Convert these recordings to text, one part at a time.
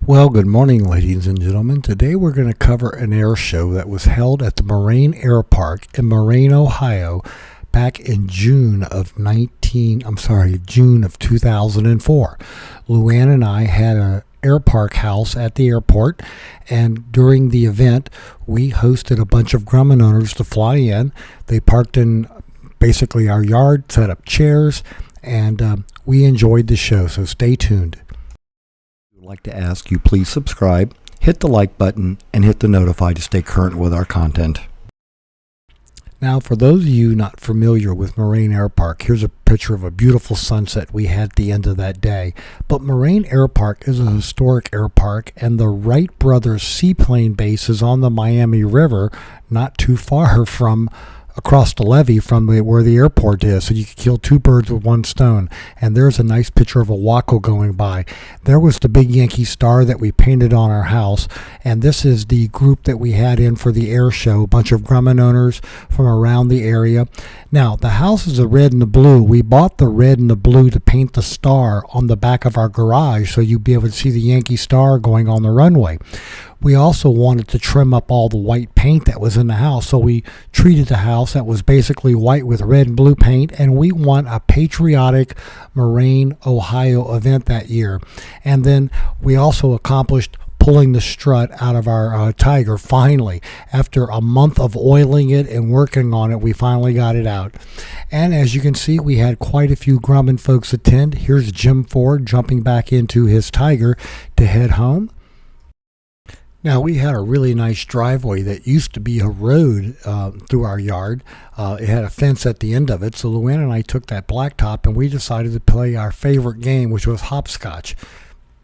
Well, good morning, ladies and gentlemen. Today we're going to cover an air show that was held at the Moraine Airpark in Moraine, Ohio, back in June of 2004. Luann and I had an airpark house at the airport, and during the event, we hosted a bunch of Grumman owners to fly in. They parked in basically our yard, set up chairs, and we enjoyed the show, so stay tuned. I'd like to ask you please subscribe, hit the like button, and hit the notify to stay current with our content. Now, for those of you not familiar with Moraine Airpark, here's a picture of a beautiful sunset we had at the end of that day. But Moraine Airpark is a historic airpark, and the Wright Brothers seaplane base is on the Miami River, not too far from across the levee from where the airport is, so you could kill two birds with one stone. And there's a nice picture of a Waco going by. There was the big Yankee star that we painted on our house, and this is the group that we had in for the air show, a bunch of Grumman owners from around the area. Now, the house is the red and the blue. We bought the red and the blue to paint the star on the back of our garage so you'd be able to see the Yankee star going on the runway. We also wanted to trim up all the white paint that was in the house, so we treated the house that was basically white with red and blue paint, and we won a patriotic Moraine, Ohio event that year. And then we also accomplished pulling the strut out of our Tiger finally. After a month of oiling it and working on it, we finally got it out. And as you can see, we had quite a few Grumman folks attend. Here's Jim Ford jumping back into his Tiger to head home. Now, we had a really nice driveway that used to be a road through our yard. It had a fence at the end of it, so Luann and I took that blacktop and we decided to play our favorite game, which was hopscotch.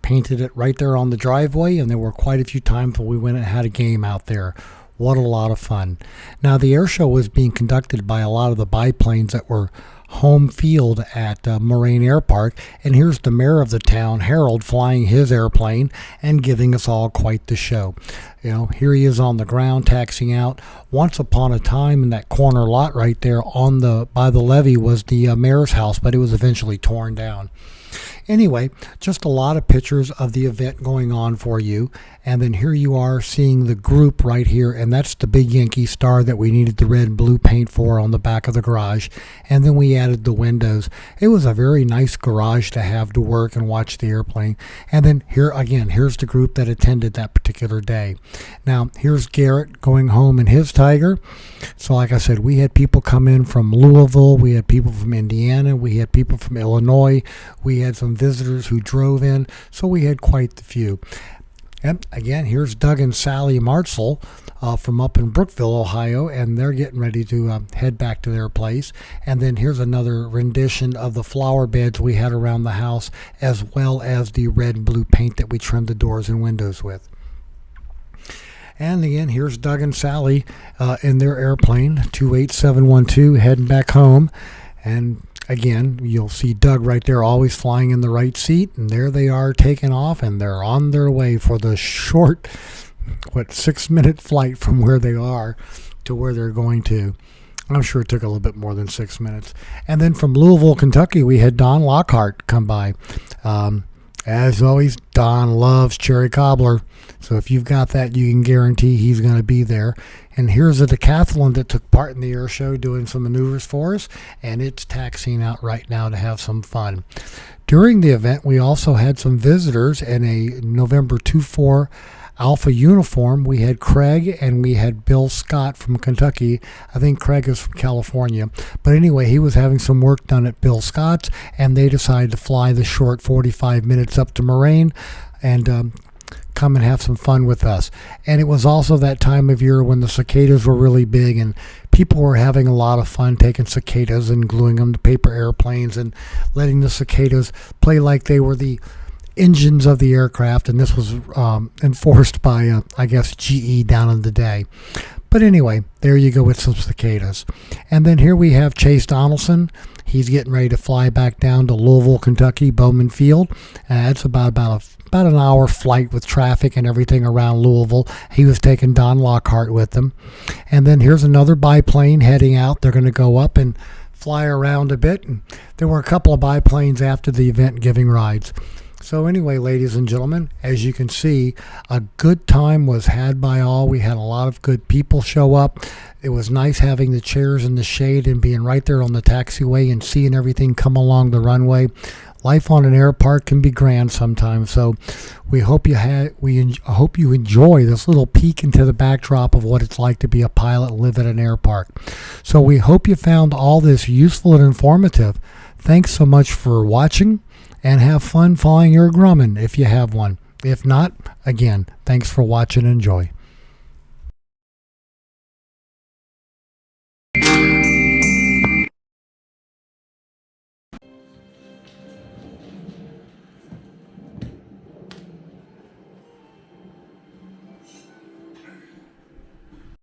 Painted it right there on the driveway, and there were quite a few times when we went and had a game out there. What a lot of fun. Now, the air show was being conducted by a lot of the biplanes that were home field at Moraine Airpark, and here's the mayor of the town, Harold, flying his airplane and giving us all quite the show. You know, here he is on the ground taxiing out. Once upon a time, in that corner lot right there by the levee was the mayor's house, but it was eventually torn down. Anyway, just a lot of pictures of the event going on for you. And then here you are seeing the group right here, and that's the big Yankee star that we needed the red and blue paint for on the back of the garage. And then we added the windows. It was a very nice garage to have to work and watch the airplane. And then here again, here's the group that attended that particular day. Now, here's Garrett going home in his Tiger. So like I said, we had people come in from Louisville, we had people from Indiana, we had people from Illinois, we had some visitors who drove in, so we had quite the few. And again, here's Doug and Sally Martzell from up in Brookville, Ohio, and they're getting ready to head back to their place. And then here's another rendition of the flower beds we had around the house, as well as the red and blue paint that we trimmed the doors and windows with. And again, here's Doug and Sally in their airplane, 28712, heading back home. And again, you'll see Doug right there always flying in the right seat, and there they are taking off, and they're on their way for the short, 6-minute flight from where they are to where they're going to. I'm sure it took a little bit more than 6 minutes. And then from Louisville, Kentucky, we had Don Lockhart come by. As always, Don loves cherry cobbler, so if you've got that, you can guarantee he's going to be there. And here's a decathlon that took part in the air show doing some maneuvers for us, and it's taxiing out right now to have some fun. During the event, we also had some visitors in a November 24 Alpha uniform. We had Craig and we had Bill Scott from Kentucky. I think Craig is from California. But anyway, he was having some work done at Bill Scott's, and they decided to fly the short 45 minutes up to Moraine and come and have some fun with us. And it was also that time of year when the cicadas were really big, and people were having a lot of fun taking cicadas and gluing them to paper airplanes and letting the cicadas play like they were the engines of the aircraft, and this was enforced by, I guess, GE down in the day. But anyway, there you go with some cicadas. And then here we have Chase Donaldson. He's getting ready to fly back down to Louisville, Kentucky, Bowman Field. It's about an hour flight with traffic and everything around Louisville. He was taking Don Lockhart with him. And then here's another biplane heading out. They're going to go up and fly around a bit. And there were a couple of biplanes after the event giving rides. So anyway, ladies and gentlemen, as you can see, a good time was had by all. We had a lot of good people show up. It was nice having the chairs in the shade and being right there on the taxiway and seeing everything come along the runway. Life on an airpark can be grand sometimes, so we hope you hope you enjoy this little peek into the backdrop of what it's like to be a pilot and live at an airpark. So we hope you found all this useful and informative. Thanks so much for watching, and have fun flying your Grumman if you have one. If not, again, thanks for watching and enjoy.